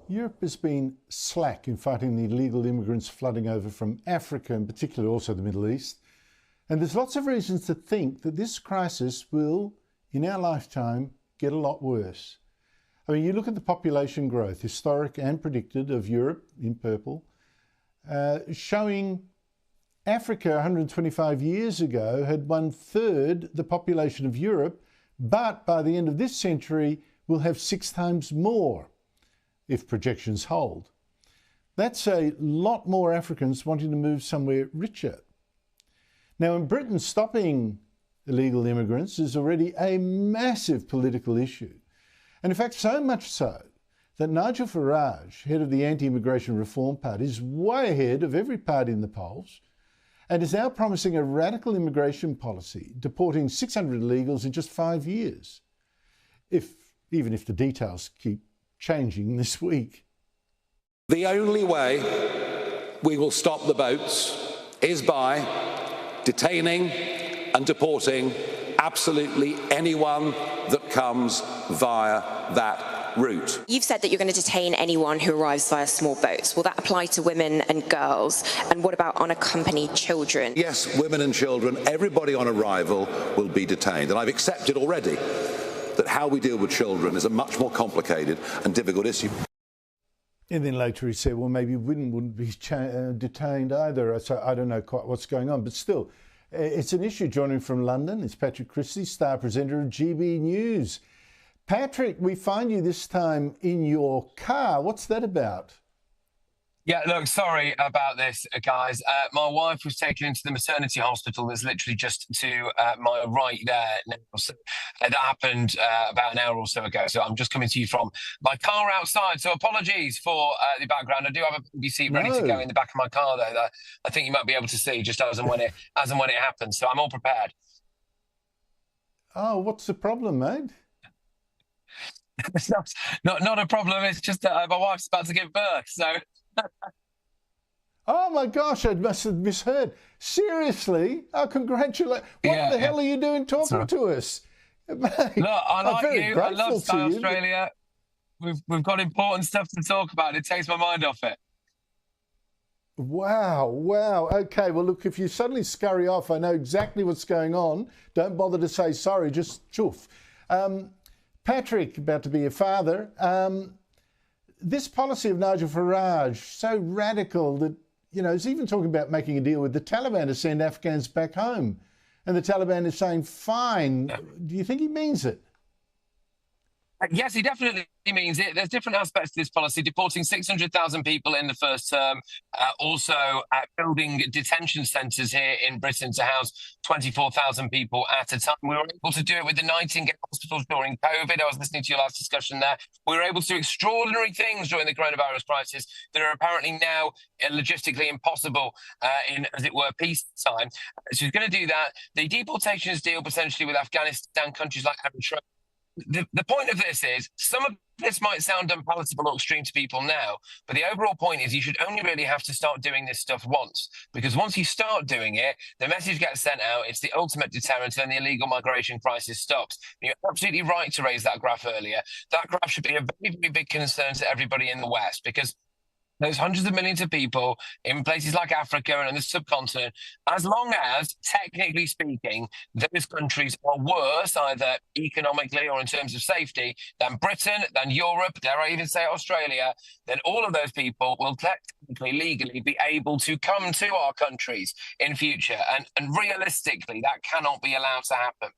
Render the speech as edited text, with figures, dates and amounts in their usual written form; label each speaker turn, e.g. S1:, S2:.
S1: Europe has been slack in fighting the illegal immigrants flooding over from Africa, and particularly also the Middle East. And there's lots of reasons to think that this crisis will, in our lifetime, get a lot worse. I mean, you look at the population growth, historic and predicted, of Europe, in purple, showing Africa 125 years ago had 1/3 the population of Europe, but by the end of this century will have 6 times more, if projections hold. That's a lot more Africans wanting to move somewhere richer. Now, in Britain, stopping illegal immigrants is already a massive political issue. And in fact, so much so that Nigel Farage, head of the Anti-Immigration Reform Party, is way ahead of every party in the polls and is now promising a radical immigration policy, deporting 600 illegals in just 5 years, even if the details keep changing this week.
S2: The only way we will stop the boats is by detaining and deporting absolutely anyone that comes via that route.
S3: You've said that you're going to detain anyone who arrives via small boats. Will that apply to women and girls? And what about unaccompanied children?
S2: Yes, women and children, everybody on arrival will be detained. And I've accepted already that how we deal with children is a much more complicated and difficult issue.
S1: And then later he said, well, maybe women wouldn't be detained either. So I don't know quite what's going on, but still, it's an issue. Joining from London, it's Patrick Christie, star presenter of GB News. Patrick, we find you this time in your car. What's that about?
S4: Yeah, look, sorry about this, guys. My wife was taken into the maternity hospital that's literally just to my right there now. So, that happened about an hour or so ago. So I'm just coming to you from my car outside. So apologies for the background. I do have a BBC ready to go in the back of my car, though, that I think you might be able to see just as and when it happens. So I'm all prepared.
S1: Oh, what's the problem, mate?
S4: It's not a problem. It's just that my wife's about to give birth. So.
S1: Oh my gosh, I must have misheard. Seriously? Oh, congratulations. What the hell are you doing talking to us? Mate,
S4: look, I like you. I love South
S1: you.
S4: Australia. We've got important stuff to talk about. It takes my mind off it.
S1: Wow. Okay, well, look, if you suddenly scurry off, I know exactly what's going on. Don't bother to say sorry, just choof. Patrick, about to be a father. This policy of Nigel Farage, so radical that, he's even talking about making a deal with the Taliban to send Afghans back home. And the Taliban is saying, fine. Do you think he means it?
S4: Yes, he definitely means it. There's different aspects to this policy, deporting 600,000 people in the first term, also building detention centres here in Britain to house 24,000 people at a time. We were able to do it with the Nightingale hospitals during COVID. I was listening to your last discussion there. We were able to do extraordinary things during the coronavirus crisis that are apparently now logistically impossible in, as it were, peacetime. So he's going to do that. The deportations deal potentially with Afghanistan, countries like Eritrea. The point of this is, some of this might sound unpalatable or extreme to people now, but the overall point is you should only really have to start doing this stuff once, because once you start doing it, the message gets sent out, it's the ultimate deterrent, and the illegal migration crisis stops. You're absolutely right to raise that graph earlier. That graph should be a very, very big concern to everybody in the West, because there's hundreds of millions of people in places like Africa and on the subcontinent, as long as, technically speaking, those countries are worse, either economically or in terms of safety, than Britain, than Europe, dare I even say Australia, then all of those people will technically, legally be able to come to our countries in future. And realistically, that cannot be allowed to happen.